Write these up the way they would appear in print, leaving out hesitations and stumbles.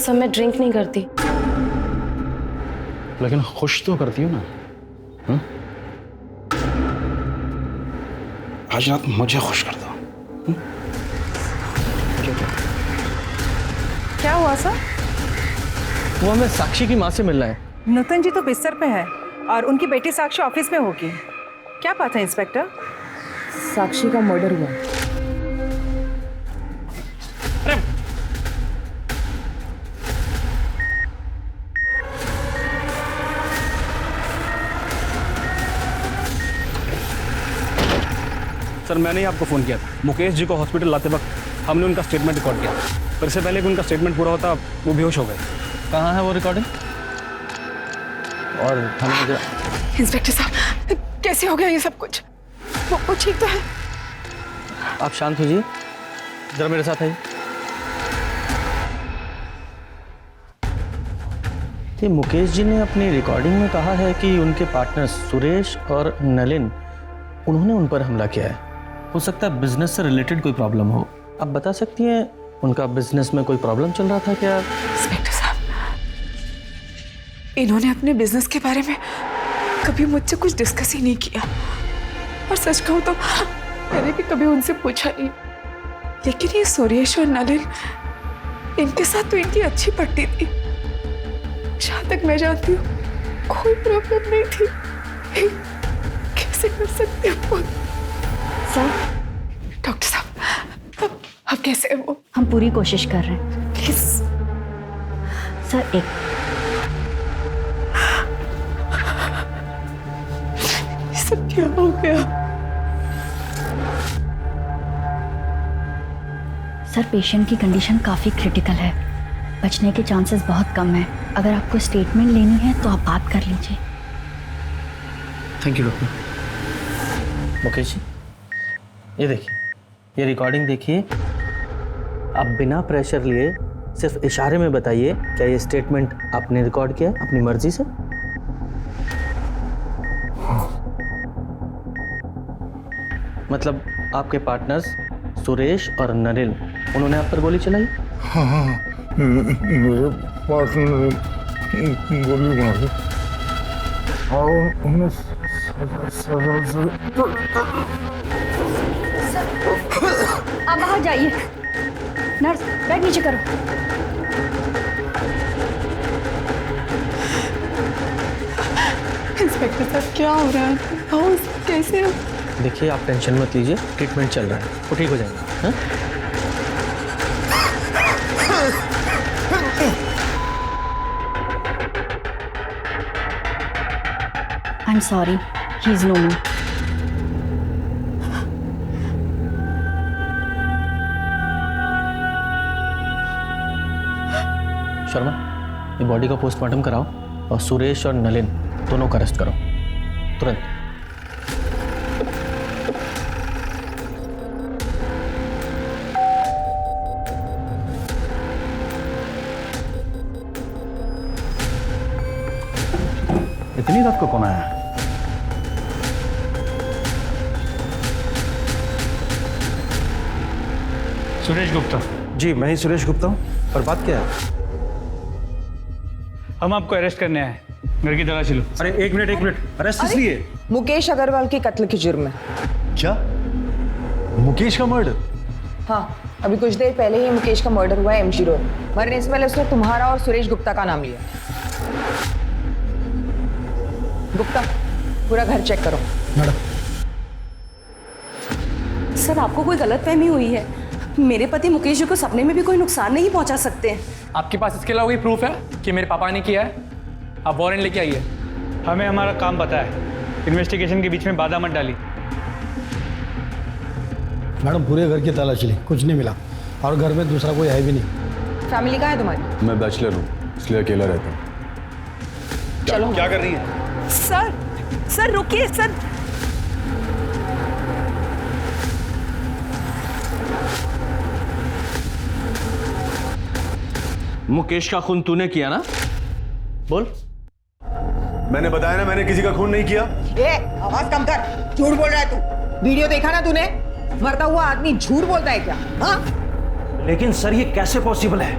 सब मैं ड्रिंक नहीं करती। लेकिन खुश तो करती हो ना? हुँ? आज रात मुझे खुश कर दो। क्या हुआ सर? वो हमें साक्षी की माँ से मिलना है। नूतन जी तो बिस्तर पे है और उनकी बेटी साक्षी ऑफिस में होगी। क्या बात है इंस्पेक्टर? साक्षी का मर्डर हुआ। सर मैंने ही आपको फ़ोन किया था। मुकेश जी को हॉस्पिटल लाते वक्त हमने उनका स्टेटमेंट रिकॉर्ड किया, पर इससे पहले कि उनका स्टेटमेंट पूरा होता वो बेहोश हो गए। कहाँ है वो रिकॉर्डिंग? और हमें जरा इंस्पेक्टर साहब कैसे हो गया ये सब कुछ? वो ठीक तो है? आप शांत हो जाइए, जरा मेरे साथ आइए। ये मुकेश जी ने अपनी रिकॉर्डिंग में कहा है कि उनके पार्टनर सुरेश और नलिन उन्होंने उन पर हमला किया है। हो सकता है बिजनेस से रिलेटेड कोई प्रॉब्लम हो। आप बता सकती हैं उनका बिजनेस में कोई प्रॉब्लम चल रहा था क्या? इंस्पेक्टर साहब, इन्होंने अपने बिजनेस के बारे में कभी मुझसे कुछ डिस्कस ही नहीं किया, और सच कहूं तो मैंने भी कभी उनसे पूछा नहीं। लेकिन ये सुरेश और नलिन, इनके साथ तो इनकी अच्छी पटती थी। जहां तक मैं जानती हूँ कोई प्रॉब्लम नहीं थी। कैसे कर सकते हो सर? डॉक्टर साहब, अब कैसे है वो? हम पूरी कोशिश कर रहे हैं। प्लीज सर एक ये सब क्या हो गया? सर पेशेंट की कंडीशन काफ़ी क्रिटिकल है, बचने के चांसेस बहुत कम है। अगर आपको स्टेटमेंट लेनी है तो आप बात कर लीजिए। Thank you doctor. Mukesh ji, ये देखिए, ये रिकॉर्डिंग देखिए। आप बिना प्रेशर लिए सिर्फ इशारे में बताइए, क्या ये स्टेटमेंट आपने रिकॉर्ड किया अपनी मर्जी से? मतलब आपके पार्टनर्स सुरेश और नलिन, उन्होंने आप पर गोली चलाई? हाँ, मेरे पार्टनर ने गोली मारी और उन्हें आप बाहर जाइए। नर्स बैग नीचे करो। इंस्पेक्टर साहब क्या हो रहा है? हाउस कैसे है? देखिए आप टेंशन मत लीजिए, ट्रीटमेंट चल रहा है, वो ठीक हो जाएगा। हाँ? I am sorry, he is no me. Sharma, ये बॉडी का पोस्टमार्टम कराओ और सुरेश और नलिन दोनों को अरेस्ट करो तुरंत। इतनी रात को कौन आया? सुरेश गुप्ता। जी मैं ही सुरेश गुप्ता हूँ, और बात क्या है? हम आपको अरेस्ट करने आए, घर की तलाशी लो। अरे एक मिनट, अरेस्ट इसलिए? मुकेश अग्रवाल के कत्ल के जुर्म में। क्या? मुकेश का मर्डर? हाँ, अभी कुछ देर पहले ही मुकेश का मर्डर हुआ है एमजी रोड। मरने से पहले उसने तुम्हारा और सुरेश गुप्ता का नाम लिया। गुप्ता, पूरा घर चेक करो। मैडम। सर आपको कोई गलतफहमी हुई है। मेरे पति मुकेश जी को सपने में भी कोई नुकसान नहीं पहुंचा सकते हैं। आपके पास इसके अलावा कोई प्रूफ है कि मेरे पापा ने किया है? आप वारंट लेके आइए। हमें हमारा काम पता है, इन्वेस्टिगेशन के बीच में बाधा मत डाली। मैडम पूरे घर की तलाशी ली, कुछ नहीं मिला, और घर में दूसरा कोई है भी नहीं। फैमिली कहाँ है तुम्हारी? मैं बैचलर हूँ, इसलिए अकेला रहता हूँ। चलो। क्या कर रही है? सर रुकिए सर। मुकेश का खून तूने किया ना? बोल। मैंने बताया ना, मैंने किसी का खून नहीं किया। आवाज कम कर, झूठ बोल रहा है तू। वीडियो देखा ना तूने? मरता हुआ आदमी झूठ बोलता है क्या? हाँ? लेकिन सर ये कैसे पॉसिबल है?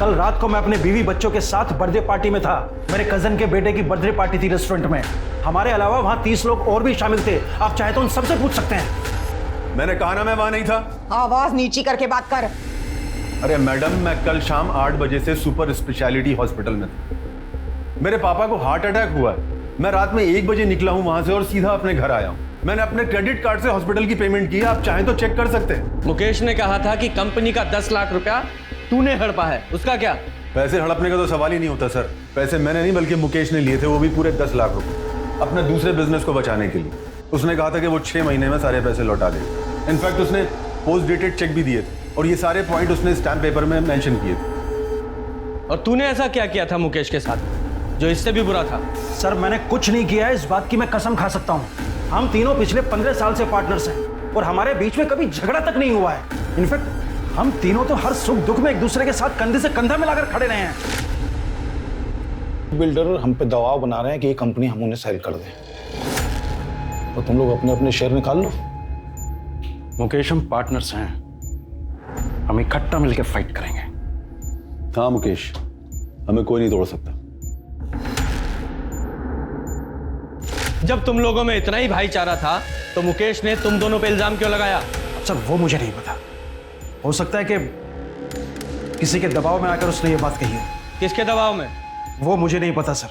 कल रात को मैं अपने बीवी बच्चों के साथ बर्थडे पार्टी में था। मेरे कजन के बेटे की बर्थडे पार्टी थी रेस्टोरेंट में। हमारे अलावा वहाँ 30 लोग और भी शामिल थे। आप चाहे तो उन सबसे पूछ सकते हैं। मैंने कहा ना मैं वहां नहीं था। आवाज नीची करके बात कर। अरे मैडम, मैं कल शाम 8 बजे से सुपर स्पेशलिटी हॉस्पिटल में था। मेरे पापा को हार्ट अटैक हुआ है। मैं रात में 1 बजे निकला हूं वहां से और सीधा अपने घर आया हूं। मैंने अपने क्रेडिट कार्ड से हॉस्पिटल की पेमेंट की है, आप चाहें तो चेक कर सकते हैं। मुकेश ने कहा था कि कंपनी का 10 लाख रुपया तूने हड़पा है, उसका क्या? पैसे हड़पने का तो सवाल ही नहीं होता सर। पैसे मैंने नहीं बल्कि मुकेश ने लिए थे, वो भी पूरे 10 लाख रुपए, अपने दूसरे बिजनेस को बचाने के लिए। उसने कहा था कि वो 6 महीने में सारे पैसे लौटा देगा। इनफैक्ट उसने पोस्ट डेटेड चेक भी दिए थे और ये सारे पॉइंट उसने स्टैम्प पेपर में मेंशन किए थे। और तूने ऐसा क्या किया था मुकेश के साथ जो इससे भी बुरा था? सर मैंने कुछ नहीं किया है, इस बात की मैं कसम खा सकता हूँ। हम तीनों पिछले 15 साल से पार्टनर्स हैं और हमारे बीच में कभी झगड़ा तक नहीं हुआ है। इनफैक्ट हम तीनों तो हर सुख दुख में एक दूसरे के साथ कंधे से कंधा मिलाकर खड़े रहे हैं। बिल्डर हम पे दबाव बना रहे हैं कि ये कंपनी हम उन्हें सेल कर दें, तो तुम लोग अपने अपने शेयर निकाल लो। मुकेश, हम पार्टनर्स हैं, हम इकट्ठा मिलकर फाइट करेंगे। हाँ मुकेश, हमें कोई नहीं तोड़ सकता। जब तुम लोगों में इतना ही भाईचारा था तो मुकेश ने तुम दोनों पे इल्जाम क्यों लगाया? सर वो मुझे नहीं पता, हो सकता है कि किसी के दबाव में आकर उसने ये बात कही हो। किसके दबाव में? वो मुझे नहीं पता सर,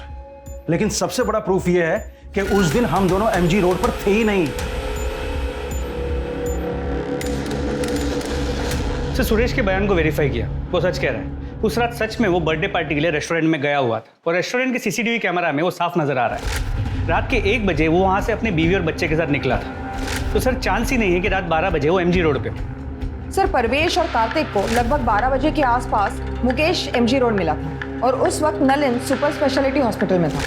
लेकिन सबसे बड़ा प्रूफ ये है कि उस दिन हम दोनों एमजी रोड पर थे ही नहीं। सर सुरेश के बयान को वेरीफाई किया, वो सच कह रहा है। उस रात सच में वो बर्थडे पार्टी के लिए रेस्टोरेंट में गया हुआ था और रेस्टोरेंट के सीसीटीवी कैमरा में वो साफ नजर आ रहा है। रात के 1 बजे वो वहां से अपने बीवी और बच्चे के साथ निकला था। तो सर चांस ही नहीं है कि रात 12 बजे वो एमजी रोड पे हो। सर परवेश और कार्तिक को लगभग 12 बजे के आसपास मुकेश एमजी रोड मिला था और उस वक्त नलिन सुपर स्पेशलिटी हॉस्पिटल में था,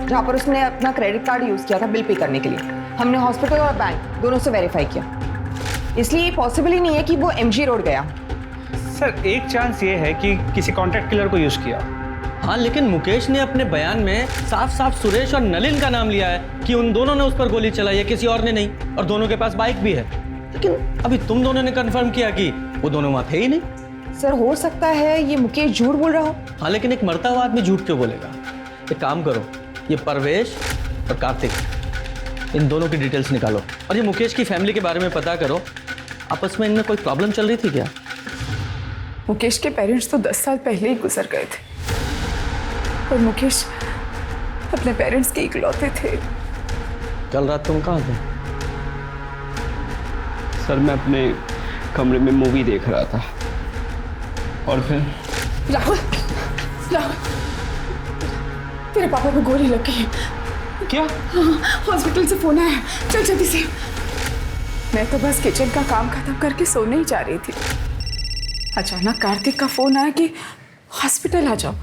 जहां पर उसने अपना क्रेडिट कार्ड यूज किया था बिल पे करने के लिए। हमने हॉस्पिटल और बैंक दोनों से वेरीफाई किया, इसलिए पॉसिबल ही नहीं है कि वो एमजी रोड गया। सर एक चांस ये है कि किसी कॉन्ट्रैक्ट किलर को यूज किया। हाँ, लेकिन मुकेश ने अपने बयान में साफ साफ सुरेश और नलिन का नाम लिया है कि उन दोनों ने उस पर गोली चलाई है, किसी और ने नहीं। और दोनों के पास बाइक भी है। लेकिन अभी तुम दोनों ने कंफर्म किया कि वो दोनों वहां थे ही नहीं। सर हो सकता है ये मुकेश झूठ बोल रहा हो। हाँ, लेकिन एक मरता हुआ आदमी झूठ क्यों बोलेगा? एक काम करो, ये परवेश और कार्तिक, इन दोनों की डिटेल्स निकालो और ये मुकेश की फैमिली के बारे में पता करो। आपस में इनमें कोई प्रॉब्लम चल रही थी क्या? मुकेश के पेरेंट्स तो 10 साल पहले ही गुजर गए थे और मुकेश अपने पेरेंट्स के इकलौते थे। कल रात तुम कहाँ थे? सर मैं अपने कमरे में मूवी देख रहा था और फिर राहुल, राहुल, तेरे पापा को गोली लग गई। क्या? हाँ, हॉस्पिटल से फोन आया, चल जल्दी से। मैं तो बस किचन का काम खत्म करके सोने ही जा रही थी। अचानक कार्तिक का फोन आया कि हॉस्पिटल आ जाओ।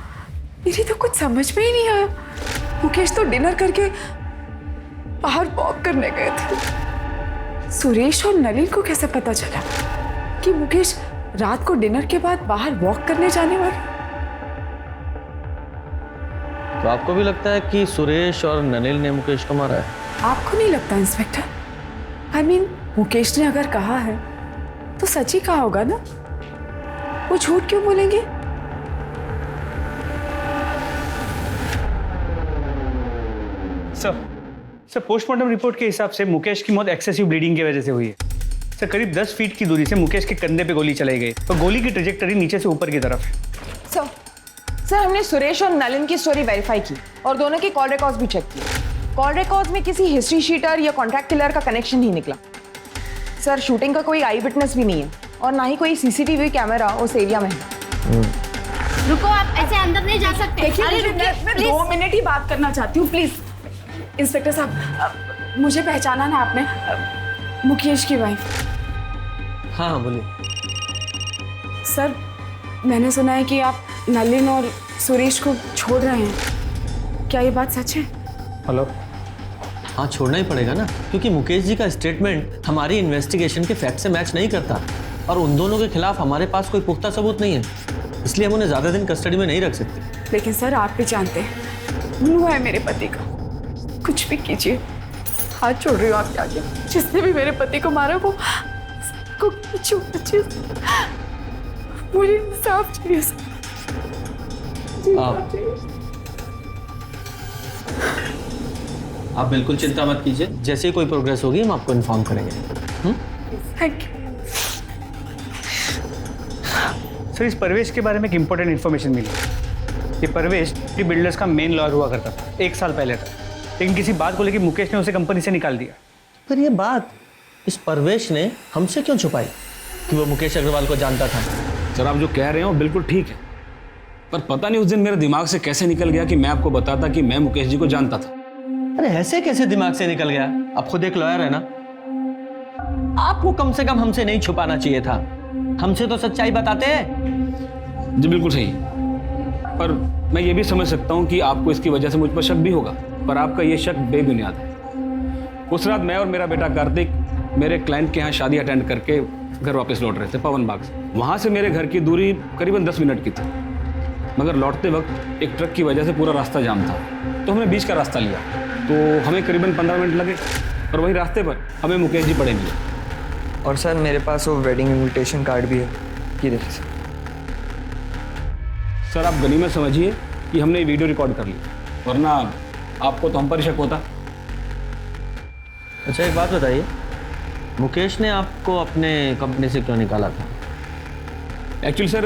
मेरी तो कुछ समझ में ही नहीं आया। मुकेश तो डिनर करके बाहर वॉक करने गए थे। सुरेश और नलिन को कैसे पता चला कि मुकेश रात को डिनर के बाद बाहर वॉक करने जाने वाले? तो आपको भी लगता है कि सुरेश और नलिन ने मुकेश को मारा है? आपको नहीं लगता इंस्पेक्टर? I mean, मुकेश ने अगर कहा है तो सच ही कहा होगा ना। वो झूठ क्यों बोलेंगे? सर पोस्टमार्टम रिपोर्ट के हिसाब से मुकेश की मौत एक्सेसिव ब्लीडिंग की वजह से हुई है। सर करीब 10 फीट की दूरी से मुकेश के कंधे पे गोली चलाई गई और गोली की ट्रेजेक्टरी नीचे से ऊपर की तरफ है। सर हमने सुरेश और नलिन की स्टोरी वेरीफाई की और दोनों के कॉल रिकॉर्ड्स भी चेक किए। कॉल रिकॉर्ड्स में किसी हिस्ट्री शीटर या कॉन्ट्रैक्ट किलर का कनेक्शन नहीं निकला। सर शूटिंग का कोई आई विटनेस भी नहीं है और ना ही कोई सीसीटीवी कैमरा उस एरिया में है। रुको, आप ऐसे अंदर नहीं जा सकते। देखिए मैं 2 मिनट ही बात करना चाहती हूँ, प्लीज। इंस्पेक्टर साहब, मुझे पहचाना ना आपने? मुकेश की वाइफ। हाँ बोलिए। सर मैंने सुना है कि आप नलिन और सुरेश को छोड़ रहे हैं, क्या ये बात सच है? हेलो। हाँ छोड़ना ही पड़ेगा ना, क्योंकि मुकेश जी का स्टेटमेंट हमारी इन्वेस्टिगेशन के फैक्ट से मैच नहीं करता और उन दोनों के खिलाफ हमारे पास कोई पुख्ता सबूत नहीं है, इसलिए हम उन्हें ज़्यादा दिन कस्टडी में नहीं रख सकते। लेकिन सर आप भी जानते हैं, मुँह है मेरे पति का, कुछ भी कीजिए, हाथ छोड़ रही हूँ आपके आगे। जिसने भी मेरे पति को मारा वो मुझे इंसाफ चाहिए। आप बिल्कुल चिंता मत कीजिए, जैसे ही कोई प्रोग्रेस होगी हम आपको इन्फॉर्म करेंगे। Thank you. सर, इस परवेश के बारे में एक इंपॉर्टेंट इन्फॉर्मेशन मिली। ये परवेश ये बिल्डर्स का मेन लॉयर हुआ करता था 1 साल पहले तक, लेकिन किसी बात को लेकर मुकेश ने उसे कंपनी से निकाल दिया। पर ये बात इस परवेश ने हमसे क्यों छुपाई कि वो मुकेश अग्रवाल को जानता था? सर, आप जो कह रहे हैं वो बिल्कुल ठीक है, पर पता नहीं उस दिन मेरे दिमाग से कैसे निकल गया कि मैं आपको बताता कि मैं मुकेश जी को जानता था। अरे ऐसे कैसे दिमाग से निकल गया? आप खुद एक लॉयर है ना, आपको कम से कम हमसे नहीं छुपाना चाहिए था। हमसे तो सच्चाई बताते हैं। जी बिल्कुल सही, पर मैं ये भी समझ सकता हूँ कि आपको इसकी वजह से मुझ पर शक भी होगा, पर आपका ये शक बेबुनियाद है। उस रात मैं और मेरा बेटा कार्तिक मेरे क्लाइंट के यहाँ शादी अटेंड करके घर वापस लौट रहे थे पवन बाग से। वहाँ से मेरे घर की दूरी करीबन 10 मिनट की थी, मगर लौटते वक्त एक ट्रक की वजह से पूरा रास्ता जाम था, तो हमने बीच का रास्ता लिया। तो हमें करीबन 15 मिनट लगे और वही रास्ते पर हमें मुकेश जी पड़े मिले। और सर मेरे पास वो वेडिंग इनविटेशन कार्ड भी है, ये देखिए सर। आप गनीमत समझिए कि हमने ये वीडियो रिकॉर्ड कर ली, वरना आपको तो हम पर शक होता। अच्छा, एक बात बताइए, मुकेश ने आपको अपने कंपनी से क्यों निकाला था? एक्चुअली सर,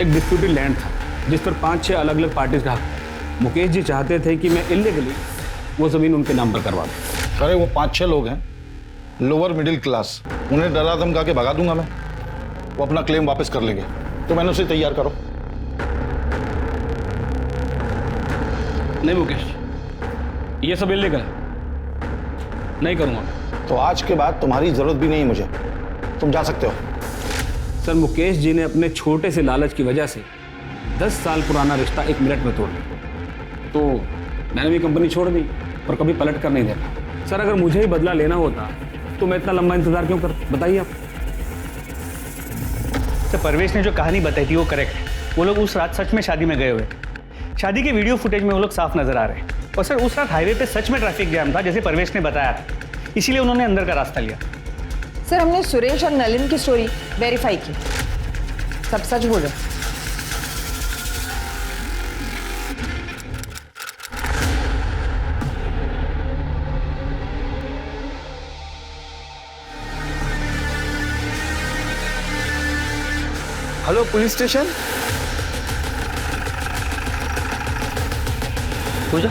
एक डिस्प्यूटेड लैंड था जिस पर 5-6 अलग अलग पार्टीज का हक था। मुकेश जी चाहते थे कि मैं इलीगली वो ज़मीन उनके नाम पर करवा दूँ। अरे वो 5-6 लोग हैं, लोअर मिडिल क्लास, उन्हें डरा धमका के भगा दूंगा मैं। वो अपना क्लेम वापस कर लेंगे, तो मैंने उसे तैयार करो। नहीं मुकेश, ये सब इलीगल है, नहीं करूँगा। तो आज के बाद तुम्हारी जरूरत भी नहीं है मुझे, तुम जा सकते हो। सर, मुकेश जी ने अपने छोटे से लालच की वजह से 10 साल पुराना रिश्ता 1 मिनट में तोड़ दिया, तो मैंने भी कंपनी छोड़ दी और कभी पलट कर नहीं देखा। सर, अगर मुझे ही बदला लेना होता तो मैं इतना लंबा इंतजार क्यों कर, बताइए आप। सर, परवेश ने जो कहानी बताई थी वो करेक्ट है। वो लोग उस रात सच में शादी में गए हुए। शादी के वीडियो फुटेज में वो लोग साफ नजर आ रहे हैं। और सर, उस रात हाईवे पे सच में ट्रैफिक जैम था, जैसे परवेश ने बताया था, इसीलिए उन्होंने अंदर का रास्ता लिया। सर हमने सुरेश और नलिन की स्टोरी वेरीफाई की, सब सच बोले। Hello police station. Puja,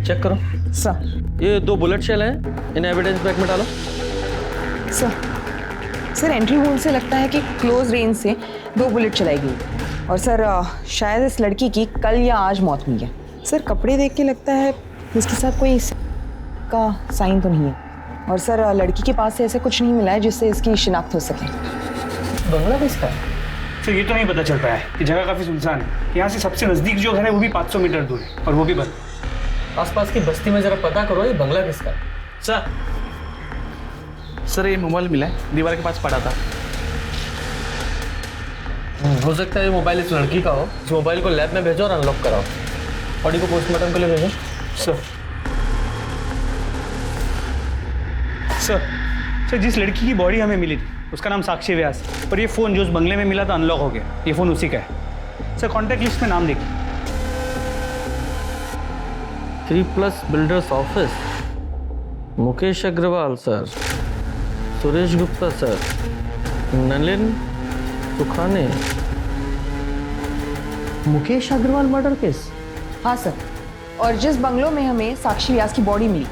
check करो। सर ये 2 बुलेट शेल हैं, इन्हें एविडेंस बैग में डालो। सर एंट्री वोल से लगता है कि क्लोज रेंज से 2 बुलेट चलाई गई। और सर शायद इस लड़की की कल या आज मौत हुई है। सर कपड़े देख के लगता है इसके साथ कोई का साइन तो नहीं है। और सर लड़की के पास से ऐसा कुछ नहीं मिला है जिससे इसकी शिनाख्त हो सके। बंगला किसका है? सर, ये तो नहीं पता चल पाया है कि जगह काफ़ी सुनसान है। यहाँ से सबसे नज़दीक जो घर है वो भी 500 मीटर दूर है, और वो भी बंद। आसपास की बस्ती में जरा पता करो ये बंगला किसका है। सर ये मोबाइल मिला है, दीवार के पास पड़ा था। हो सकता है ये मोबाइल इस लड़की का हो। इस मोबाइल को लैब में भेजो और अनलॉक कराओ। बॉडी को पोस्टमार्टम के लिए भेजो। सर, जिस लड़की की बॉडी हमें मिली थी उसका नाम साक्षी व्यास, और ये फ़ोन जो उस बंगले में मिला था अनलॉक हो गया। ये फ़ोन उसी का है। सर, कॉन्टैक्ट लिस्ट में नाम देखिए। 3+ builders office, Mukesh Agrawal sir, Suresh Gupta sir, Nalin Sukhane. Mukesh Agrawal murder case? हाँ सर, और जिस बंगलों में हमें साक्षी व्यास की बॉडी मिली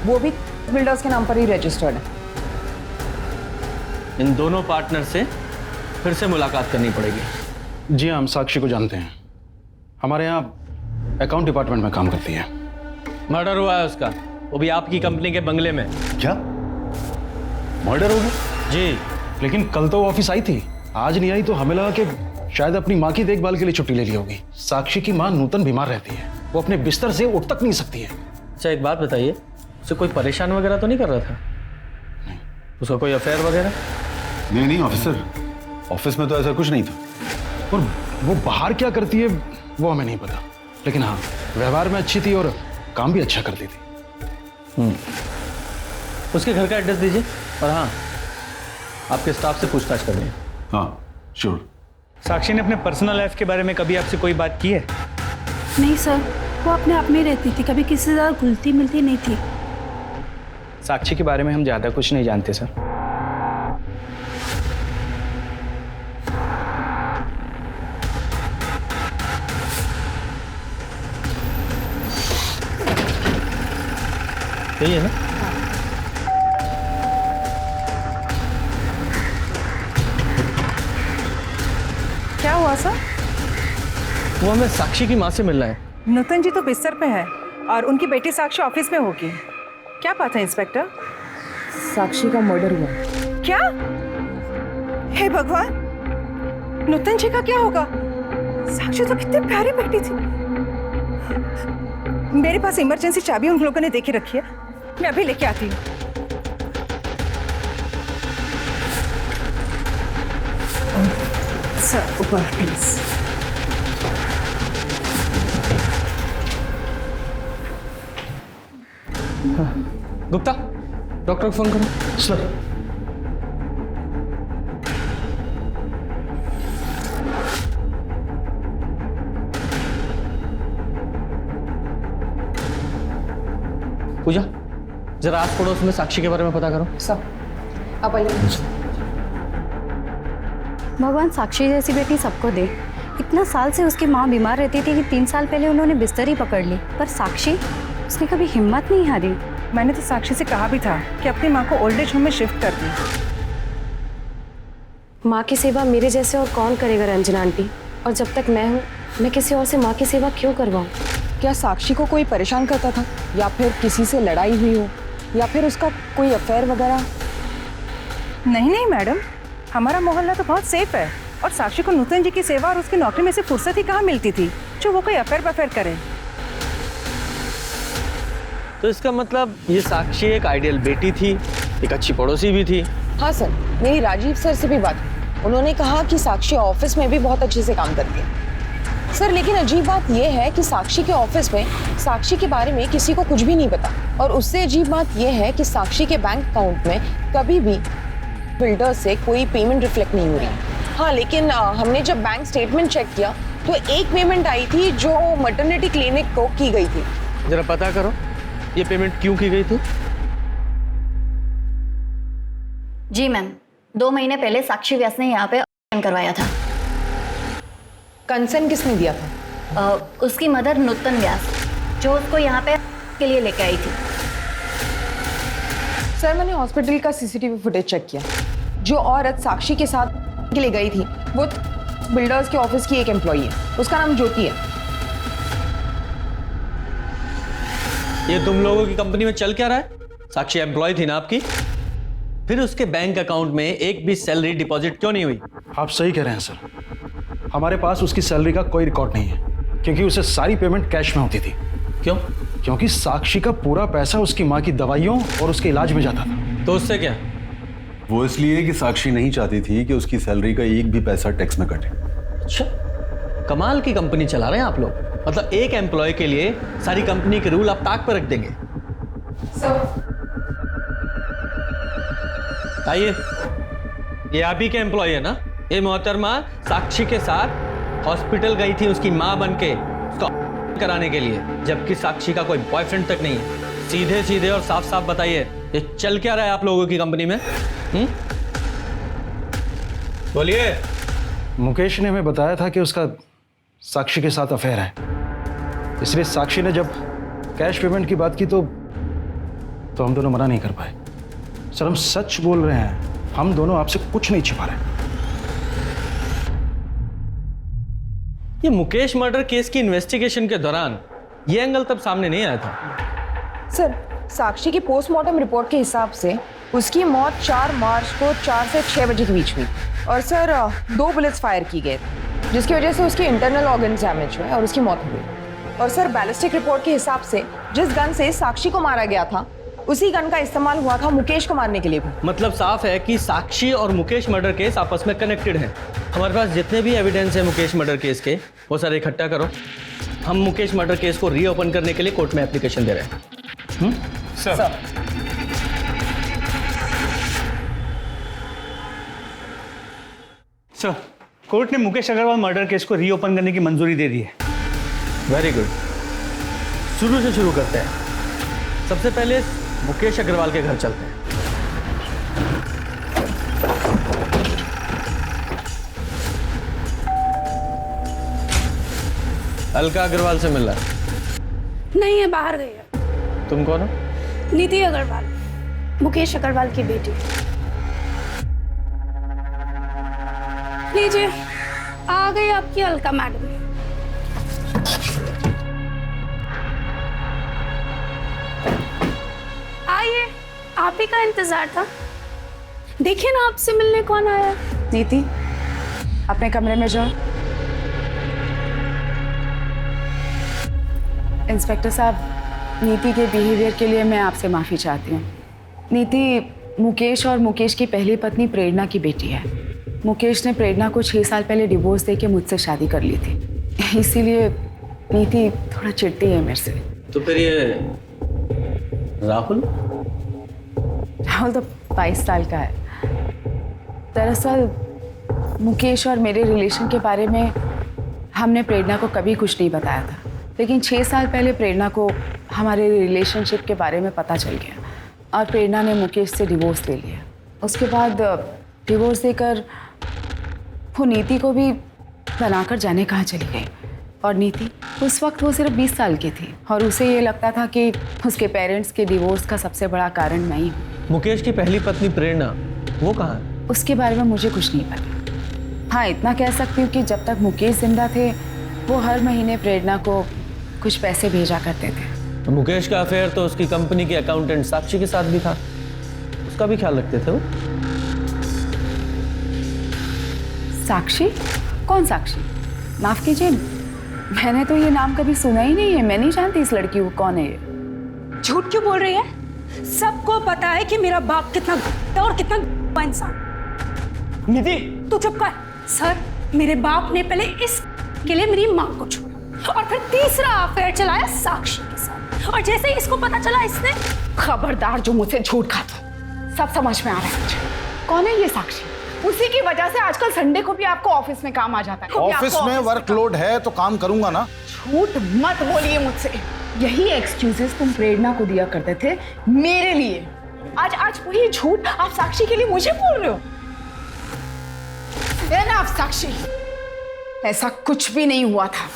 वो भी बिल्डर्स के नाम पर ही रजिस्टर्ड है। इन दोनों पार्टनर से फिर से मुलाकात करनी पड़ेगी। जी हाँ, हम साक्षी को जानते हैं, हमारे यहाँ अकाउंट डिपार्टमेंट में काम करती है। मर्डर हुआ है उसका, वो भी आपकी कंपनी के बंगले में। क्या मर्डर हो गया? जी, लेकिन कल तो वो ऑफिस आई थी, आज नहीं आई, तो हमें लगा कि शायद अपनी माँ की देखभाल के लिए छुट्टी ले ली होगी। साक्षी की माँ नूतन बीमार रहती है, वो अपने बिस्तर से उठ तक नहीं सकती है। अच्छा, एक बात बताइए, उसे कोई परेशान वगैरह तो नहीं कर रहा था? नहीं। उसका कोई अफेयर वगैरह? नहीं ऑफिसर, ऑफिस में तो ऐसा कुछ नहीं था। और वो बाहर क्या करती है वो हमें नहीं पता, लेकिन हाँ व्यवहार में अच्छी थी और काम भी अच्छा करती थी। उसके घर का एड्रेस दीजिए, और हाँ आपके स्टाफ से पूछताछ करनी है। हाँ श्योर। साक्षी ने अपने पर्सनल लाइफ के बारे में कभी आपसे कोई बात की है? नहीं सर, वो अपने आप में ही रहती थी, कभी किसी से ज़्यादा घुलती मिलती नहीं थी। साक्षी के बारे में हम ज़्यादा कुछ नहीं जानते सर। सही है ना? क्या हुआ सर? वो हमें साक्षी की माँ से मिलना है। नूतन जी तो बिस्तर पे है और उनकी बेटी साक्षी ऑफिस में होगी। क्या बात है इंस्पेक्टर? साक्षी का मर्डर हुआ। क्या? हे भगवान, नूतन जी का क्या होगा? साक्षी तो कितनी प्यारी बेटी थी। मेरे पास इमरजेंसी चाबी उन लोगों ने देके रखी है, मैं अभी लेके आती हूँ। सर ऊपर प्लीज। गुप्ता, डॉक्टर को फोन करो। सर। पूजा, जरा आस पड़ोस में साक्षी के बारे में पता करो। सब आप आइए। भगवान साक्षी जैसी बेटी सबको दे। इतना साल से उसकी माँ बीमार रहती थी कि 3 साल पहले उन्होंने बिस्तर ही पकड़ ली, पर साक्षी, उसने कभी हिम्मत नहीं हारी। मैंने तो साक्षी से कहा भी था कि अपनी माँ को ओल्ड एज होम में शिफ्ट कर दी। माँ की सेवा मेरे जैसे और कौन करेगा रंजना आंटी? और जब तक मैं हूँ, मैं किसी और से माँ की सेवा क्यों करवाऊँ? क्या साक्षी को कोई परेशान करता था, या फिर किसी से लड़ाई हुई हो, या फिर उसका कोई अफेयर वगैरह? नहीं नहीं मैडम, हमारा मोहल्ला तो बहुत सेफ है और साक्षी को नूतन जी की सेवा और उसकी नौकरी में से फुर्सत ही कहाँ मिलती थी जो वो कोई अफेयर करे। तो इसका मतलब ये साक्षी एक आइडियल बेटी थी, एक अच्छी पड़ोसी भी थी। हाँ सर, मेरी राजीव सर से भी बात हुई। उन्होंने कहा कि साक्षी ऑफिस में भी बहुत अच्छे से काम करती है। सर लेकिन अजीब बात यह है कि साक्षी के ऑफिस में साक्षी के बारे में किसी को कुछ भी नहीं पता, और उससे अजीब बात यह है कि साक्षी के बैंक अकाउंट में कभी भी बिल्डर से कोई पेमेंट रिफ्लेक्ट नहीं हो रही। हाँ लेकिन हमने जब बैंक स्टेटमेंट चेक किया तो एक पेमेंट आई थी जो मैटरनिटी क्लिनिक को की गई थी। जरा पता करो ये पेमेंट क्यों की गई थी। जी मैम, 2 महीने पहले साक्षी व्यास ने यहाँ पे करवाया था। कंसर्न किसने दिया था? उसकी मदर नूतन व्यास, जो उसको यहाँ पे के लिए लेके आई थी। सर मैंने हॉस्पिटल का सीसीटीवी फुटेज चेक किया। जो औरत साक्षी के साथ के लिए गई थी वो बिल्डर्स के ऑफिस की एक एम्प्लॉई है, उसका नाम ज्योति है। ये तुम लोगों की कंपनी में चल क्या रहा है? साक्षी एम्प्लॉय थी ना आपकी, फिर उसके बैंक अकाउंट में एक भी सैलरी डिपॉजिट क्यों नहीं हुई? आप सही कह रहे हैं सर, हमारे पास उसकी सैलरी का कोई रिकॉर्ड नहीं है, क्योंकि उसे सारी पेमेंट कैश में होती थी। क्यों? क्योंकि साक्षी का पूरा पैसा उसकी माँ की दवाइयों और उसके इलाज में जाता था। तो उससे क्या? वो इसलिए कि साक्षी नहीं चाहती थी कि उसकी सैलरी का एक भी पैसा टैक्स में कटे। अच्छा, कमाल की कंपनी चला रहे हैं आप लोग। मतलब एक एम्प्लॉय के लिए सारी कंपनी के रूल आप ताक पर रख देंगे। आइए, ये आप ही के एम्प्लॉय है ना? ये मोहतरमा साक्षी के साथ हॉस्पिटल गई थी उसकी माँ बनके उसका कराने के लिए, जबकि साक्षी का कोई बॉयफ्रेंड तक नहीं है। सीधे सीधे और साफ साफ बताइए ये चल क्या रहा है आप लोगों की कंपनी में? बोलिए। मुकेश ने हमें बताया था कि उसका साक्षी के साथ अफेयर है, इसलिए साक्षी ने जब कैश पेमेंट की बात की तो हम दोनों मना नहीं कर पाए। सर हम सच बोल रहे हैं, हम दोनों आपसे कुछ नहीं छिपा रहे। ये मुकेश मर्डर केस की इन्वेस्टिगेशन के दौरान ये एंगल तब सामने नहीं आया था। सर साक्षी की पोस्टमार्टम रिपोर्ट के हिसाब से उसकी मौत 4 मार्च को 4 से 6 बजे के बीच हुई, और सर 2 बुलेट्स फायर की गए जिसकी वजह से उसके इंटरनल ऑर्गन डैमेज हुए और उसकी मौत हो गई। और सर बैलिस्टिक रिपोर्ट के हिसाब से जिस गन से साक्षी को मारा गया था उसी गन का इस्तेमाल हुआ था मुकेश को मारने के लिए भी। मतलब साफ है कि साक्षी और मुकेश मर्डर केस आपस में कनेक्टेड हैं। हमारे पास जितने भी एविडेंस है मुकेश मर्डर केस के वो सारे इकट्ठा करो। हम मुकेश मर्डर केस को रीओपन करने के लिए कोर्ट में एप्लीकेशन दे रहे हैं। सर कोर्ट ने मुकेश अग्रवाल मर्डर केस को रीओपन करने की मंजूरी दे दी है। Very good. शुरू से शुरू करते हैं। सबसे पहले मुकेश अग्रवाल के घर चलते हैं। अलका अग्रवाल से मिल रहा है? नहीं है, बाहर गई है। तुम कौन हो? नीति अग्रवाल, मुकेश अग्रवाल की बेटी। लीजिए, आ गई आपकी अलका मैडम। आइए, आप ही का इंतजार था। देखिए ना, आपसे मिलने कौन आया। नीति, अपने कमरे में जाओ। इंस्पेक्टर साहब, नीति के बिहेवियर के लिए मैं आपसे माफ़ी चाहती हूँ। नीति मुकेश और मुकेश की पहली पत्नी प्रेरणा की बेटी है। मुकेश ने प्रेरणा को 6 साल पहले डिवोर्स देके मुझसे शादी कर ली थी, इसीलिए नीति थोड़ा चिढ़ती है मेरे से। तो फिर ये राहुल तो 22 साल का है। दरअसल मुकेश और मेरे रिलेशन के बारे में हमने प्रेरणा को कभी कुछ नहीं बताया था, लेकिन 6 साल पहले प्रेरणा को हमारे रिलेशनशिप के बारे में पता चल गया और प्रेरणा ने मुकेश से डिवोर्स ले लिया। उसके बाद डिवोर्स देकर वो नीति को भी बनाकर जाने कहाँ चली गई। और नीति उस वक्त वो सिर्फ 20 साल की थी और उसे ये लगता था कि उसके पेरेंट्स के डिवोर्स का सबसे बड़ा कारण मैं ही हूँ। मुकेश की पहली पत्नी प्रेरणा, वो कहाँ है? उसके बारे में मुझे कुछ नहीं पता। हाँ, इतना कह सकती हूँ कि जब तक मुकेश जिंदा थे वो हर महीने प्रेरणा को कुछ पैसे भेजा करते थे। मुकेश का अफेयर तो उसकी कंपनी के अकाउंटेंट साक्षी के साथ भी था, उसका भी ख्याल रखते थे वो। साक्षी? कौन साक्षी? माफ कीजिए, मैंने तो ये नाम कभी सुना ही नहीं है। मैं नहीं जानती इस लड़की को कौन है ये। झूठ क्यों बोल रही है? सबको पता है कि मेरा बाप कितना और कितना इंसान। नीति, तू चुप कर। सर, मेरे बाप ने पहले इसके लिए मेरी माँ को छोड़ा और फिर तीसरा अफेयर चलाया साक्षी के साथ, और जैसे ही इसको पता चला इसने। खबरदार जो मुझसे झूठ खाता, सब समझ में आ रहा है मुझे। कौन है ये साक्षी? उसी की वजह से आजकल संडे को भी आपको ऑफिस में काम आ जाता है। ऑफिस में वर्कलोड है तो काम करूंगा ना। झूठ मत बोलिए मुझसे। यही एक्सक्यूजेस तुम प्रेरणा को दिया करते थे मेरे लिए। आज वही झूठ आप साक्षी के लिए मुझे बोल रहे हो। आप साक्षी, ऐसा कुछ भी नहीं हुआ था।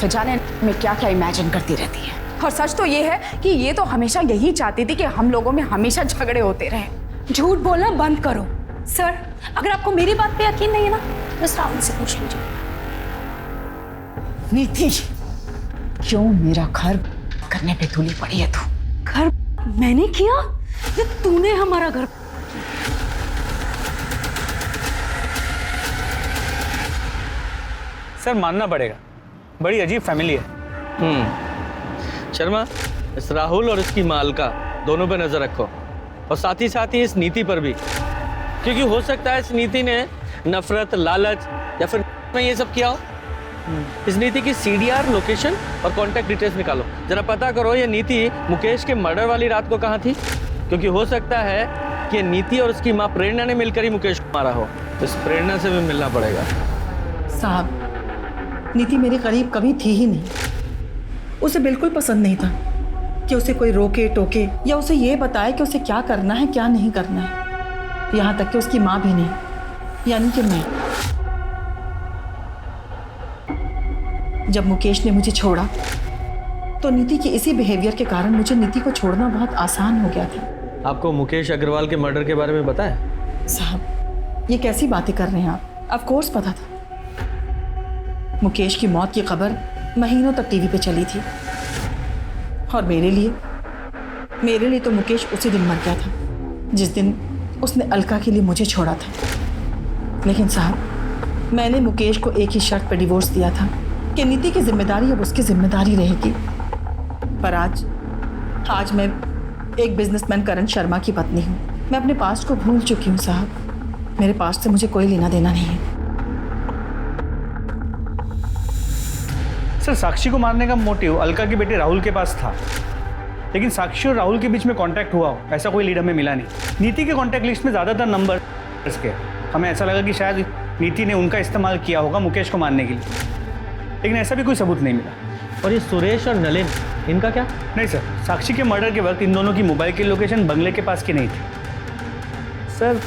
तो जाने मैं क्या क्या इमेजिन करती रहती है। और सच तो ये है कि ये तो हमेशा यही चाहती थी कि हम लोगों में हमेशा झगड़े होते रहे। झूठ बोलना बंद करो। सर, अगर आपको मेरी बात पे यकीन नहीं है ना, बस राहुल से पूछ लीजिए। नीति, क्यों मेरा घर करने पे तुली पड़ी है तू? घर मैंने किया या तूने हमारा घर? सर, मानना पड़ेगा, बड़ी अजीब फैमिली है। शर्मा, इस राहुल और इसकी मालका दोनों पे नजर रखो, और साथ ही इस नीति पर भी, क्योंकि हो सकता है इस नीति ने नफरत, लालच या फिर में ये सब किया हो। इस नीति की CDR लोकेशन और कांटेक्ट डिटेल्स निकालो, जरा पता करो ये नीति मुकेश के मर्डर वाली रात को कहाँ थी, क्योंकि हो सकता है कि नीति और उसकी माँ प्रेरणा ने मिलकर ही मुकेश को मारा हो। तो इस प्रेरणा से भी मिलना पड़ेगा। साहब, नीति मेरे करीब कभी थी ही नहीं। उसे बिल्कुल पसंद नहीं था कि उसे कोई रोके टोके या उसे ये बताए कि उसे क्या करना है क्या नहीं करना है। यहाँ तक कि उसकी माँ भी नहीं, यानी कि मैं। जब मुकेश ने मुझे छोड़ा तो नीति के इसी बिहेवियर के कारण मुझे नीति को छोड़ना बहुत आसान हो गया था। आपको मुकेश अग्रवाल के मर्डर के बारे में पता है? साहब, ये कैसी बातें कर रहे हैं आप? ऑफ कोर्स पता था। मुकेश की मौत की खबर महीनों तक टीवी पे चली थी, और मेरे लिए तो मुकेश उसी दिन मर गया था जिस दिन उसने अलका के लिए मुझे छोड़ा था। लेकिन साहब, मैंने मुकेश को एक ही शर्त पर डिवोर्स दिया था कि नीति की जिम्मेदारी अब उसकी जिम्मेदारी रहेगी। पर आज मैं एक बिजनेसमैन करण शर्मा की पत्नी हूँ। मैं अपने पास्ट को भूल चुकी हूँ साहब। मेरे पास्ट से मुझे कोई लेना देना नहीं है। सर, साक्षी को मारने का मोटिव अलका के बेटे राहुल के पास था, लेकिन साक्षी और राहुल के बीच में कांटेक्ट हुआ हो ऐसा कोई लीड हमें मिला नहीं। नीति के कांटेक्ट लिस्ट में ज़्यादातर नंबर के, हमें ऐसा लगा कि शायद नीति ने उनका इस्तेमाल किया होगा मुकेश को मारने के लिए, लेकिन ऐसा भी कोई सबूत नहीं मिला। और ये सुरेश और नलिन, इनका क्या? नहीं सर, साक्षी के मर्डर के वक्त इन दोनों की मोबाइल की लोकेशन बंगले के पास की नहीं थी। सर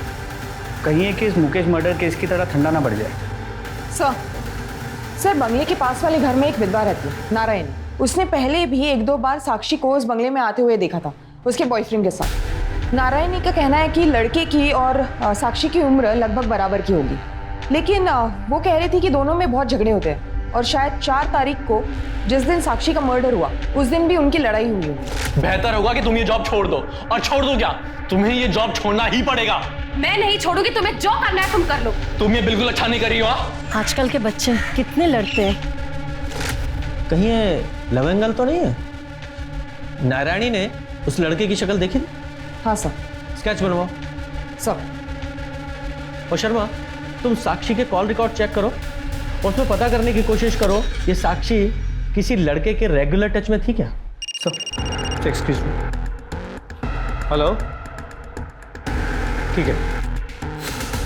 कहीं ये केस मुकेश मर्डर केस की तरह ठंडा ना पड़ जाए। सर बंगले के पास वाले घर में एक विधवा रहती है, नारायण। उसने पहले भी 1-2 बार साक्षी को उस बंगले में आते हुए देखा था उसके बॉयफ्रेंड के साथ। नारायणी का कहना है कि लड़के की और साक्षी की उम्र लगभग बराबर की होगी, लेकिन वो कह रही थी कि दोनों में बहुत झगड़े होते हैं और शायद 4 तारीख को जिस दिन साक्षी का मर्डर हुआ उस दिन भी उनकी लड़ाई हुई होगी। बेहतर होगा कि तुम ये जॉब छोड़ दो। और छोड़ दो क्या, तुम्हें ये जॉब छोड़ना ही पड़ेगा। मैं नहीं छोड़ूंगी, तुम्हें जो करना है तुम कर लो। तुम ये बिल्कुल अच्छा नहीं कर रही हो। आजकल के बच्चे कितने लड़ते हैं। कहीं ये लव एंगल तो नहीं है? नारायणी ने उस लड़के की शक्ल देखी थी? हाँ सर। स्केच बनवाओ सर। और शर्मा, तुम साक्षी के कॉल रिकॉर्ड चेक करो और उसमें पता करने की कोशिश करो ये साक्षी किसी लड़के के रेगुलर टच में थी क्या? Sir excuse me. हेलो, ठीक है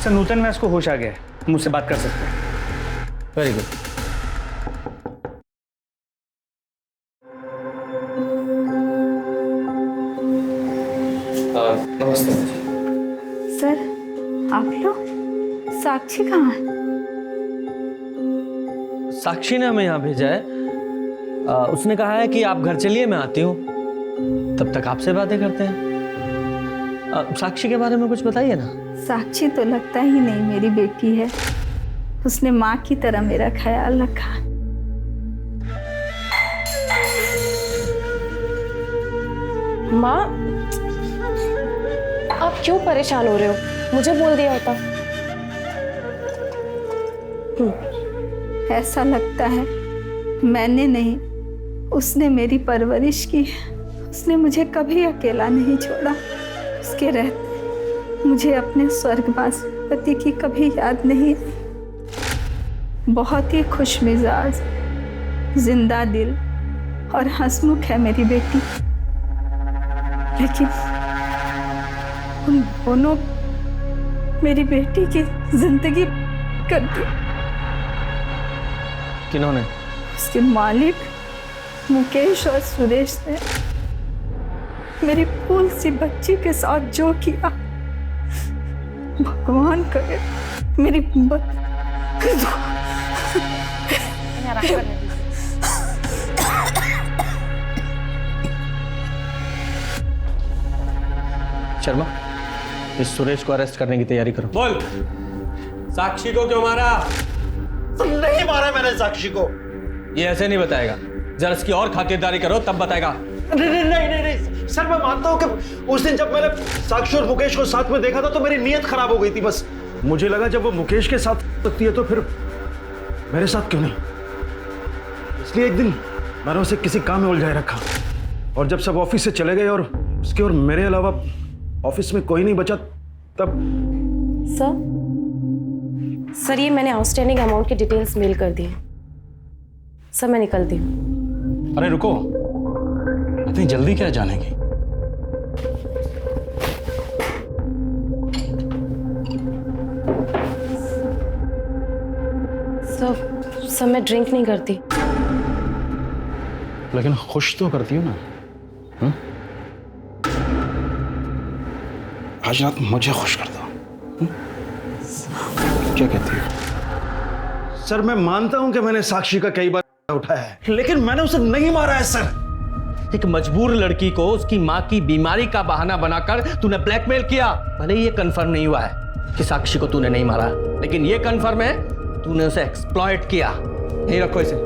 सर, नूतन व्यास को होश आ गया है, मुझसे बात कर सकते हैं। Very good. नमस्ते। सर आप लोग, साक्षी कहाँ है? साक्षी ने हमें यहाँ भेजा है। उसने कहा है कि आप घर चलिए, मैं आती हूँ, तब तक आपसे बातें करते हैं। साक्षी के बारे में कुछ बताइए ना। साक्षी तो लगता ही नहीं मेरी बेटी है। उसने माँ की तरह मेरा ख्याल रखा। माँ, आप क्यों परेशान हो रहे हो? मुझे बोल दिया होता। ऐसा लगता है मैंने नहीं, उसने मेरी परवरिश की। उसने मुझे कभी अकेला नहीं छोड़ा। उसके रहते मुझे अपने स्वर्गवास पति की कभी याद नहीं आई। बहुत ही खुश मिजाज, जिंदा दिल और हंसमुख है मेरी बेटी, लेकिन उन दोनों मेरी बेटी की जिंदगी कर दी। किन्होंने? उसके मालिक मुकेश और सुरेश ने मेरी फूल सी बच्ची के साथ जो किया, भगवान करे मेरी शर्मा, इस सुरेश को अरेस्ट करने की तैयारी करो। बोल, साक्षी को क्यों मारा? नहीं मारा मैंने साक्षी को। ये ऐसे नहीं बताएगा, जरा इसकी और खातिरदारी करो तब बताएगा। नहीं सर, मैं मानता हूँ कि उस दिन जब मैंने साक्षी और मुकेश को साथ में देखा था तो मेरी नीयत खराब हो गई थी। बस मुझे लगा जब वो मुकेश के साथ सकती है तो फिर मेरे साथ क्यों नहीं। इसलिए एक दिन मैंने उसे किसी काम में उलझाए रखा, और जब सब ऑफिस से चले गए और उसके और मेरे अलावा ऑफिस में कोई नहीं बचा, तब सर ये मैंने आउटस्टैंडिंग अमाउंट की डिटेल्स मेल कर दी। सर मैं निकलती हूँ। अरे रुको, इतनी जल्दी क्या जाने की? सर मैं ड्रिंक नहीं करती। लेकिन खुश तो करती हूँ ना। हुँ? आज रात मुझे खुश कर दो। क्या कहती हो? सर मैं मानता हूं कि मैंने साक्षी का कई बार उठाया है, लेकिन मैंने उसे नहीं मारा है सर। एक मजबूर लड़की को उसकी माँ की बीमारी का बहाना बनाकर तूने ब्लैकमेल किया। भले ही ये कंफर्म नहीं हुआ है कि साक्षी को तूने नहीं मारा, लेकिन ये कंफर्म है तूने उसे एक्सप्लॉइट किया। यही रखो इसे।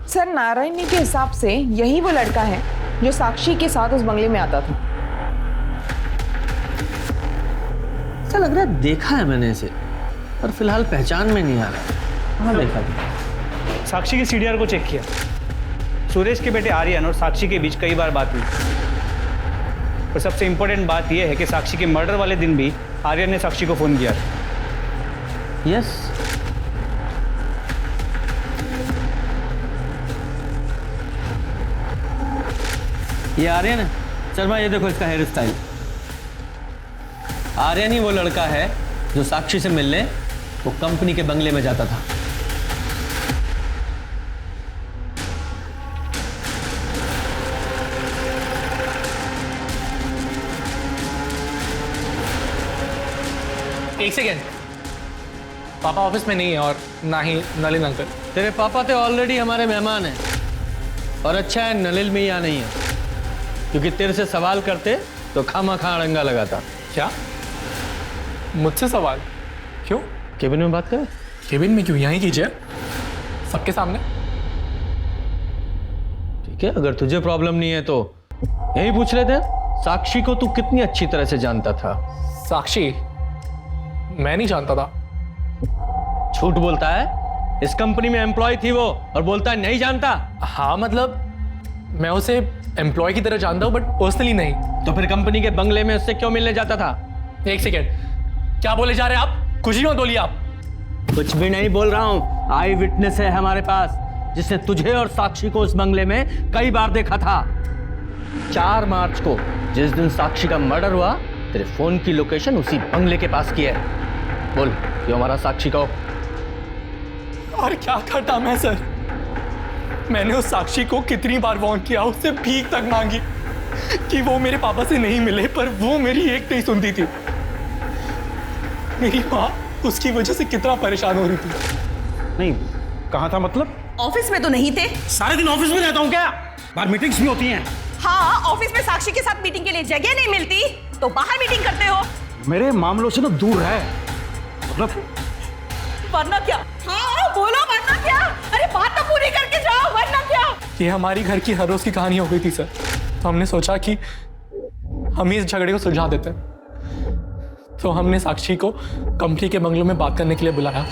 सर नारायणी के हिसाब से यही वो लड़का है जो साक्षी के साथ उस बंगले में आता था। ऐसा लग रहा है देखा है मैंने इसे, पर फिलहाल पहचान में नहीं आ रहा। हाँ देखा था। साक्षी के सीडीआर को चेक किया। सुरेश के बेटे आर्यन और साक्षी के बीच कई बार बात हुई, और सबसे इंपॉर्टेंट बात यह है कि साक्षी के मर्डर वाले दिन भी आर्यन ने साक्षी को फोन किया था। यस, ये आर्यन है। शर्मा ये देखो इसका हेयर स्टाइल। आर्यन ही वो लड़का है जो साक्षी से मिलने वो कंपनी के बंगले में जाता था। एक सेकेंड, पापा ऑफिस में नहीं है और ना ही नलिन अंकल। तेरे पापा तो ऑलरेडी हमारे मेहमान हैं और अच्छा है नलिन में यहाँ नहीं है, क्योंकि तेरे से सवाल करते तो खामा-खा अड़ंगा लगाता। क्या मुझसे सवाल? क्यों? केबिन में बात करें? केबिन में क्यों, यहीं कीजिए सबके सामने। ठीक है, अगर तुझे प्रॉब्लम नहीं है तो यही पूछ लेते हैं। साक्षी को तू कितनी अच्छी तरह से जानता था? साक्षी मैं नहीं जानता था। झूठ बोलता है। इस कंपनी में एम्प्लॉय थी वो और बोलता है नहीं जानता। हाँ मतलब मैं उसे एम्प्लॉय की तरह जानता हूँ बट पर्सनली नहीं। तो फिर कंपनी के बंगले में उससे क्यों मिलने जाता था? एक सेकेंड, क्या बोले जा रहे हैं आप? कुछ ही मत बोलिए आप। कुछ भी नहीं बोल रहा हूँ। आई विटनेस है हमारे पास जिसने तुझे और साक्षी को उस बंगले में कई बार देखा था। 4 मार्च को जिस दिन साक्षी का मर्डर हुआ, तेरे फोन की लोकेशन उसी बंगले के पास की है। बोल क्यों हमारा साक्षी को? और क्या करता मैं सर? मैंने उस साक्षी को कितनी बार वार्न किया, उससे भीख तक मांगी कि वो मेरे पापा से नहीं मिले, पर वो मेरी एक नहीं सुनती थी। मेरी माँ उसकी वजह से कितना परेशान हो रही थी। नहीं, कहाँ था मतलब? ऑफिस में तो नहीं थे। सारे दिन ऑफिस में रहता हूँ क्या? बाहर मीटिंग्स भी होती हैं। हाँ, ऑफिस में साक्षी के साथ मीटिंग के लिए जगह नहीं मिलती तो बाहर मीटिंग करते हो। मेरे मामलों से ना दूर है, मतलब वरना क्या? हाँ बोलो, वरना क्या? अरे बात तो पूरी करके जाओ, वरना क्या? ये हमारी घर की हर रोज की कहानी हो गई थी सर, तो हमने सोचा कि हम इस झगड़े को सुलझा देते हैं। तो हमने साक्षी को कंपनी के बंगलों में बात करने के लिए बुलाया।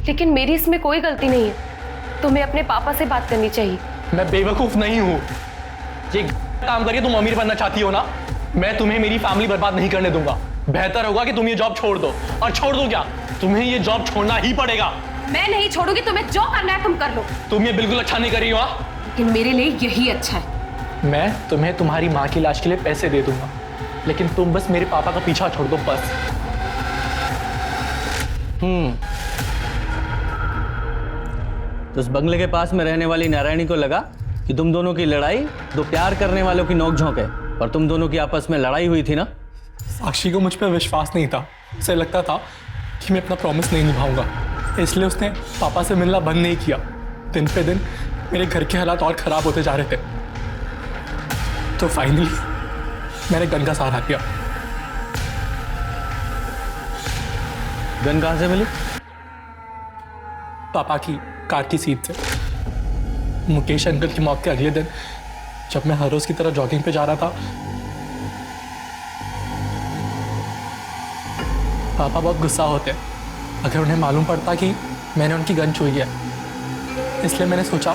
लेकिन मेरी इसमें कोई गलती नहीं है। तुम्हें अपने पापा से बात करनी चाहिए। मैं बेवकूफ नहीं हूँ। ये काम करके तुम अमीर बनना चाहती हो ना? मैं तुम्हें मेरी फैमिली बर्बाद नहीं करने दूंगा। बेहतर होगा कि तुम ये जॉब छोड़ दो। और छोड़ दो क्या, तुम्हें ये जॉब छोड़ना ही पड़ेगा। मैं नहीं छोड़ूंगी, तुम्हें जो करना है तुम कर लो। तुम ये बिल्कुल अच्छा नहीं कर रही हो। लेकिन मेरे लिए यही अच्छा है। मैं तुम्हें तुम्हारी माँ की इलाज के लिए पैसे दे दूंगा, लेकिन तुम बस मेरे पापा का पीछा छोड़ दो बस। तो उस बंगले के पास में रहने वाली नारायणी को लगा कि तुम दोनों की लड़ाई दो प्यार करने वालों की नोकझोंक है, और तुम दोनों की आपस में लड़ाई हुई थी ना? साक्षी को मुझ पर विश्वास नहीं था। उसे लगता था कि मैं अपना प्रॉमिस नहीं निभाऊंगा, इसलिए उसने पापा से मिलना बंद नहीं किया। दिन पे दिन मेरे घर के हालात और खराब होते जा रहे थे, तो फाइनली मैंने गन का सहारा किया। गन कहां से मिली? पापा की कार की सीट से। मुकेश अंकल की मौत के अगले दिन जब मैं हर रोज की तरह जॉगिंग पे जा रहा था, पापा बहुत गुस्सा होते अगर उन्हें मालूम पड़ता कि मैंने उनकी गन छुई है। इसलिए मैंने सोचा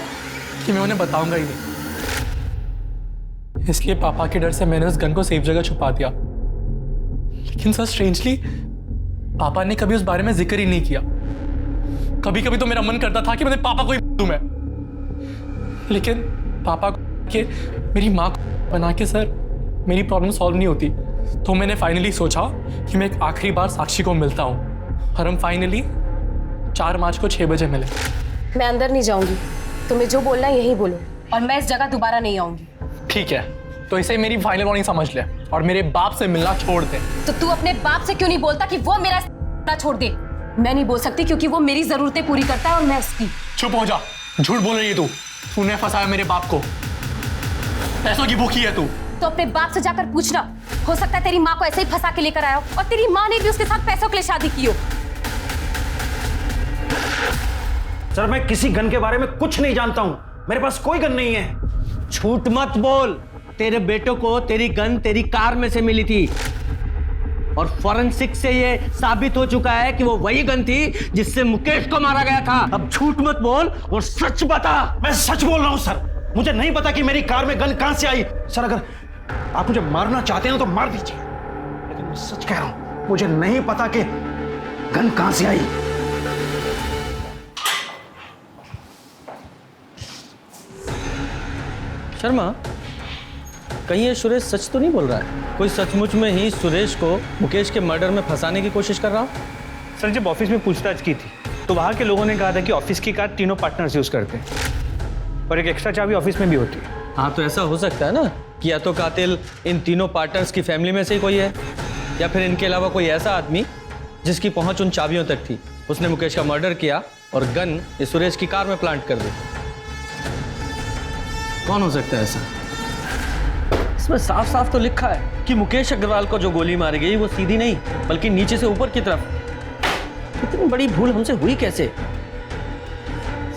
कि मैं उन्हें बताऊंगा ही नहीं। इसलिए पापा के डर से मैंने उस गन को सेफ जगह छुपा दिया। लेकिन सर स्ट्रेंजली पापा ने कभी उस बारे में जिक्र ही नहीं किया। कभी कभी तो मेरा मन करता था कि मैं पापा को ही दूं मैं, लेकिन पापा के मेरी माँ को बना के सर मेरी प्रॉब्लम सॉल्व नहीं होती। तो मैंने फाइनली सोचा कि मैं एक आखिरी बार साक्षी को मिलता हूँ, और हम फाइनली 4 मार्च को 6 बजे मिले। मैं अंदर नहीं जाऊंगी, तुम्हें जो बोलना है यही बोलो, और मैं इस जगह दोबारा नहीं आऊंगी। ठीक है, तो इसे मेरी फाइनल वार्निंग समझ ले और मेरे बाप से मिलना छोड़ दे। तो तू अपने बाप से क्यों नहीं बोलता कि वो मेरा छोड़ दे? मैं नहीं बोल सकती क्योंकि वो मेरी जरूरतें पूरी करता है और मैं उसकी। चुप हो जा, झूठ बोल रही है तू। तूने फंसाया मेरे बाप को, पैसों की भूखी है तू। तो अपने बाप से जाकर पूछना, हो सकता है तेरी माँ को ऐसे ही फंसा के लेकर आया हो, और तेरी माँ ने भी उसके साथ पैसों के लिए शादी की हो। सर मैं किसी गन के बारे में कुछ नहीं जानता हूं, मेरे पास कोई गन नहीं है। झूठ मत बोल। तेरे बेटों को तेरी गन तेरी कार में से मिली थी, और फॉरेंसिक से ये साबित हो चुका है कि वो वही गन थी जिससे मुकेश को मारा गया था। अब झूठ मत बोल और सच बता। मैं सच बोल रहा हूं सर, मुझे नहीं पता कि मेरी कार में गन कहां से आई। सर अगर आप मुझे मारना चाहते हैं तो मार दीजिए, लेकिन मैं सच कह रहा हूं, मुझे नहीं पता कि गन कहां से आई। शर्मा, कहीं ये सुरेश सच तो नहीं बोल रहा है? कोई सचमुच में ही सुरेश को मुकेश के मर्डर में फंसाने की कोशिश कर रहा हो? सर जब ऑफिस में पूछताछ की थी तो वहाँ के लोगों ने कहा था कि ऑफिस की कार तीनों पार्टनर्स यूज़ करते हैं और एक एक्स्ट्रा चाबी ऑफिस में भी होती है। हाँ, तो ऐसा हो सकता है ना कि या तो कातिल इन तीनों पार्टनर्स की फैमिली में से ही कोई है, या फिर इनके अलावा कोई ऐसा आदमी जिसकी पहुंच उन चाबियों तक थी। उसने मुकेश का मर्डर किया और गन इस सुरेश की कार में प्लांट कर दी। कौन हो सकता है ऐसा? इसमें साफ साफ तो लिखा है कि मुकेश अग्रवाल को जो गोली मारी गई वो सीधी नहीं बल्कि नीचे से ऊपर की तरफ। इतनी बड़ी भूल हमसे हुई कैसे?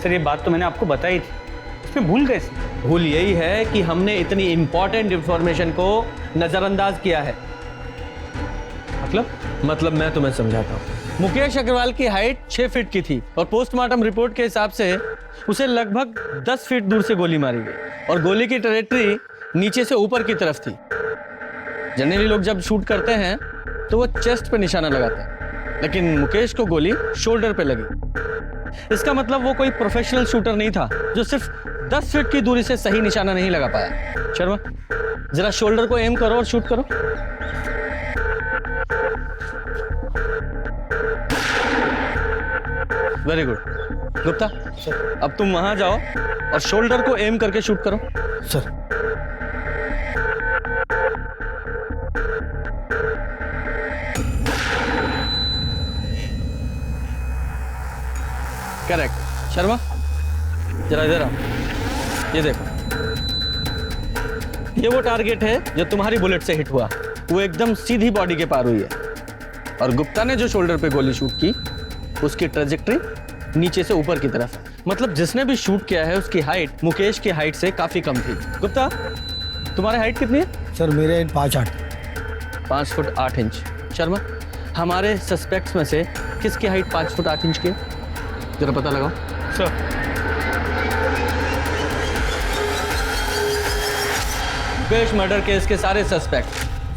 सर ये बात तो मैंने आपको बताई थी, इसमें भूल कैसे? भूल यही है कि हमने इतनी इंपॉर्टेंट इंफॉर्मेशन को नजरअंदाज किया है। मतलब मैं तुम्हें समझाता हूँ। मुकेश अग्रवाल की हाइट 6 फीट की थी और पोस्टमार्टम रिपोर्ट के हिसाब से उसे लगभग 10 फीट दूर से गोली मारी गई और गोली की ट्रैजेक्टरी नीचे से ऊपर की तरफ थी। जनरली लोग जब शूट करते हैं तो वो चेस्ट पे निशाना लगाते हैं, लेकिन मुकेश को गोली शोल्डर पे लगी। इसका मतलब वो कोई प्रोफेशनल शूटर नहीं था जो सिर्फ 10 फीट की दूरी से सही निशाना नहीं लगा पाया। शर्मा, जरा शोल्डर को एम करो और शूट करो। Very good. गुप्ता, अब तुम वहां जाओ और शोल्डर को एम करके शूट करो। सर। करेक्ट। शर्मा, जरा इधर आओ। ये देखो, ये वो टारगेट है जो तुम्हारी बुलेट से हिट हुआ। वो एकदम सीधी बॉडी के पार हुई है और गुप्ता ने जो शोल्डर पे गोली शूट की उसकी ट्रैजेक्टरी नीचे से ऊपर की तरफ। मतलब जिसने भी शूट किया है उसकी हाइट मुकेश की हाइट से काफी कम थी। गुप्ता, तुम्हारी हाइट कितनी है? सर मेरे 5 फुट 8 इंच। शर्मा, हमारे सस्पेक्ट्स में से किसकी हाइट 5 फुट 8 इंच की है? जरा पता लगाओ। सर मुकेश मर्डर केस के सारे सस्पेक्ट,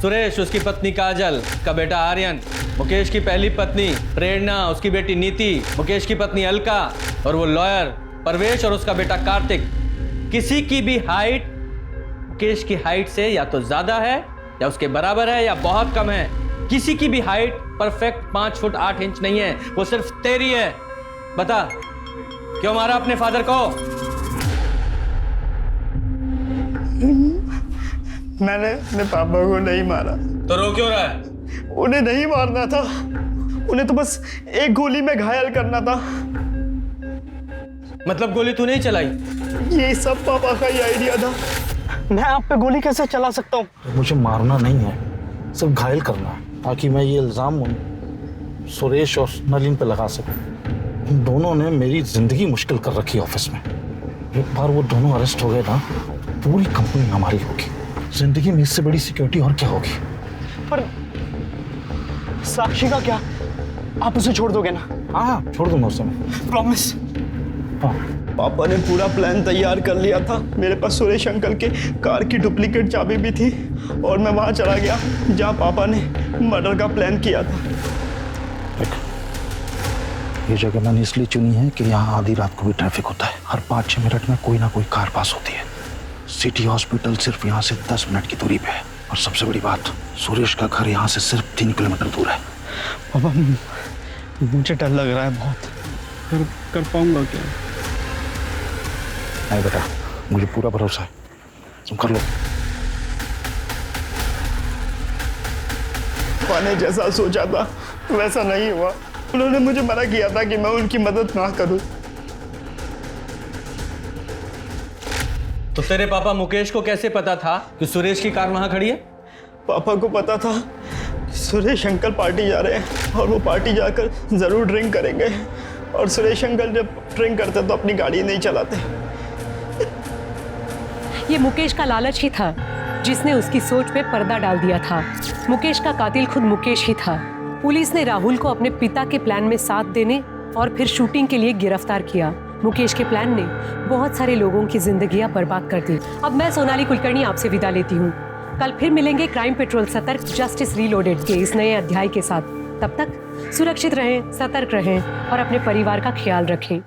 सुरेश, उसकी पत्नी काजल, का बेटा आर्यन, मुकेश की पहली पत्नी प्रेरणा, उसकी बेटी नीति, मुकेश की पत्नी अलका और वो लॉयर परवेश और उसका बेटा कार्तिक, किसी की भी हाइट मुकेश की हाइट से या तो ज्यादा है या उसके बराबर है या बहुत कम है। किसी की भी हाइट परफेक्ट 5 फुट 8 इंच नहीं है, वो सिर्फ तेरी है। बता, क्यों मारा अपने फादर को? मैंने अपने पापा को नहीं मारा। तो रो क्यों रहा है? उन्हें नहीं मारना था, उन्हें तो बस एक गोली में घायल करना था। मतलब गोली तू नहीं चलाई? ये सब पापा का ही आइडिया था। मैं आप पे गोली कैसे चला सकता हूँ? मुझे मारना नहीं है, सिर्फ घायल करना है, ताकि मैं ये इल्जाम सुरेश और नलिन पे लगा सकूं। उन दोनों ने मेरी जिंदगी मुश्किल कर रखी ऑफिस में। एक बार वो दोनों अरेस्ट हो गए ना, पूरी कंपनी हमारी होगी। जिंदगी में इससे बड़ी सिक्योरिटी और क्या होगी? पर साक्षी का क्या? आप उसे छोड़ दोगे ना? हाँ, छोड़ दूंगा उसे मैं। प्रॉमिस? हाँ। पापा ने पूरा प्लान तैयार कर लिया था। मेरे पास सुरेश अंकल के कार की डुप्लीकेट चाबी भी थी और मैं वहां चला गया जहां पापा ने मर्डर का प्लान किया था। ये जगह मैंने इसलिए चुनी है कि यहाँ आधी रात को भी ट्रैफिक होता है। हर 5-6 मिनट में कोई ना कोई कार पास होती है। सिटी हॉस्पिटल सिर्फ यहाँ से 10 मिनट की दूरी पे है और सबसे बड़ी बात, सुरेश का घर यहाँ से सिर्फ 3 किलोमीटर दूर है। पापा, मुझे डर लग रहा है बहुत। कर पाऊंगा क्या? नहीं बेटा, मुझे पूरा भरोसा है, तुम कर लो। पापा ने जैसा सोचा था वैसा नहीं हुआ। उन्होंने मुझे मना किया था कि मैं उनकी मदद ना करूं। तो तेरे पापा मुकेश को कैसे पता था कि सुरेश की कार वहां खड़ी है? पापा को पता था कि सुरेश अंकल पार्टी जा रहे हैं और वो पार्टी जाकर जरूर ड्रिंक करेंगे, और सुरेश अंकल जब ड्रिंक करते तो अपनी गाड़ी नहीं चलाते। ये मुकेश का लालच ही था जिसने उसकी सोच पे पर्दा डाल दिया था। मुकेश का कातिल खुद मुकेश ही था। पुलिस ने राहुल को अपने पिता के प्लान में साथ देने और फिर शूटिंग के लिए गिरफ्तार किया। मुकेश के प्लान ने बहुत सारे लोगों की जिंदगियां बर्बाद कर दी। अब मैं सोनाली कुलकर्णी आपसे विदा लेती हूँ। कल फिर मिलेंगे क्राइम पेट्रोल सतर्क जस्टिस रीलोडेड के इस नए अध्याय के साथ। तब तक सुरक्षित रहें, सतर्क रहें और अपने परिवार का ख्याल रखें।